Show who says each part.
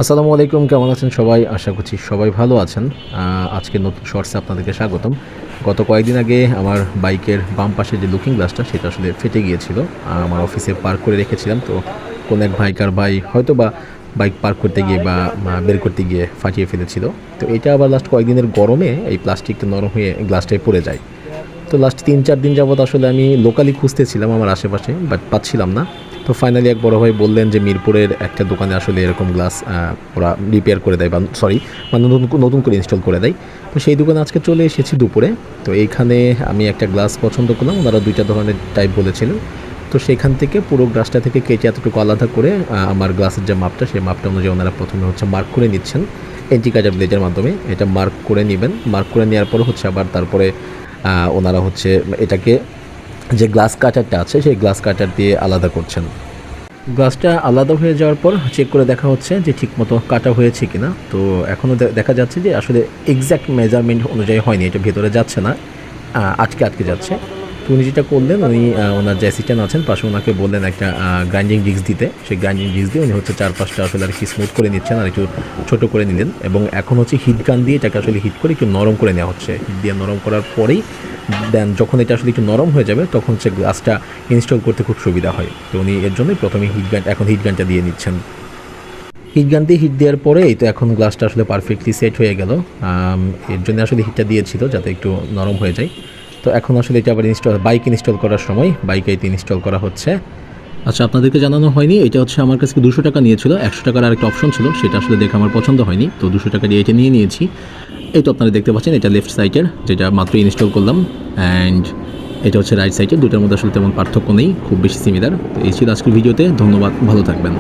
Speaker 1: আসসালামু আলাইকুম, কেমন আছেন সবাই? আশা করছি সবাই ভালো আছেন। আজকের নতুন শর্টসে আপনাদেরকে স্বাগতম। গত কয়েকদিন আগে আমার বাইকের বাম পাশে যে লুকিং গ্লাসটা সেটা আসলে ফেটে গিয়েছিল। আমার অফিসে পার্ক করে রেখেছিলাম, তো কোনো এক ভাইকার ভাই হয়তোবা বাইক পার্ক করতে গিয়ে বা বের করতে গিয়ে ফাটিয়ে ফেলেছিল। তো এটা আবার লাস্ট কয়েকদিনের গরমে এই প্লাস্টিকটা নরম হয়ে গ্লাসটায় পড়ে যায়। তো লাস্ট ৩-৪ দিন যাবৎ আসলে আমি লোকালি খুঁজতেছিলাম আমার আশেপাশে, বাট পাচ্ছিলাম না। তো ফাইনালি এক বড় ভাই বললেন যে মিরপুরের একটা দোকানে আসলে এরকম গ্লাস ওরা রিপেয়ার করে দেয়, বা সরি, মানে নতুন নতুন করে ইনস্টল করে দেয়। তো সেই দোকানে আজকে চলে এসেছি দুপুরে। তো এইখানে আমি একটা গ্লাস পছন্দ করলাম, ওনারা ২টা ধরনের টাইপ বলেছিলেন। তো সেখান থেকে পুরো গ্লাসটা থেকে কেটে এতটুকু আলাদা করে আমার গ্লাসের যে মাপটা, সেই মাপটা অনুযায়ী ওনারা প্রথমে হচ্ছে মার্ক করে নিচ্ছেন এন্টিকাজার ব্লেজের মাধ্যমে। এটা মার্ক করে নেবেন, মার্ক করে নেওয়ার পর হচ্ছে আবার তারপরে ওনারা হচ্ছে এটাকে, যে গ্লাস কাটারটা আছে সেই গ্লাস কাটার দিয়ে আলাদা করছেন। গ্লাসটা আলাদা হয়ে যাওয়ার পর চেক করে দেখা হচ্ছে যে ঠিকমতো কাটা হয়েছে কিনা। তো এখনও দেখা যাচ্ছে যে আসলে এক্স্যাক্ট মেজারমেন্ট অনুযায়ী হয়নি, এটা ভেতরে যাচ্ছে না, আটকে আটকে যাচ্ছে। তো উনি যেটা করলেন, উনি ওনার যে অ্যাসিস্ট্যান্ট আছেন পাশে, ওনাকে বললেন একটা গ্রাইন্ডিং ডিস্ক দিতে। সেই গ্রাইন্ডিং ডিস্ক দিয়ে উনি হচ্ছে ৪-৫টা আসলে আর কি স্মুথ করে নিচ্ছেন, আর একটু ছোটো করে নিলেন। এবং এখন হচ্ছে হিট গান দিয়ে এটাকে আসলে হিট করে একটু নরম করে নেওয়া হচ্ছে। হিট দিয়ে নরম করার পরেই দেন যখন এটা আসলে একটু নরম হয়ে যাবে তখন হচ্ছে গ্লাসটা ইনস্টল করতে খুব সুবিধা হয়। তো উনি এর জন্যই প্রথমে হিট গানটা দিয়ে নিচ্ছেন। হিট গান দিয়ে হিট দেওয়ার পরেই তো এখন গ্লাসটা আসলে পারফেক্টলি সেট হয়ে গেল। এর জন্য আসলে হিটটা দিয়েছিল যাতে একটু নরম হয়ে যায়। তো এখন আসলে এটা আবার বাইক ইনস্টল করার সময় বাইকে এটা ইনস্টল করা হচ্ছে। আচ্ছা, আপনাদেরকে জানানো হয়নি, এটা হচ্ছে আমার কাছে 200 টাকা নিয়েছিল। 100 টাকার আরেকটা অপশন ছিল, সেটা আসলে দেখে আমার পছন্দ হয়নি, তো 200 টাকা দিয়ে এটা নিয়ে নিয়েছি। এই তো আপনারা দেখতে পাচ্ছেন, এটা লেফট সাইডের, যেটা মাত্র ইনস্টল করলাম, অ্যান্ড এটা হচ্ছে রাইট সাইডের। দুটার মধ্যে আসলে তেমন পার্থক্য নেই, খুব বেশি সিমিলার। তো এই ছিল আজকের ভিডিওতে। ধন্যবাদ, ভালো থাকবেন।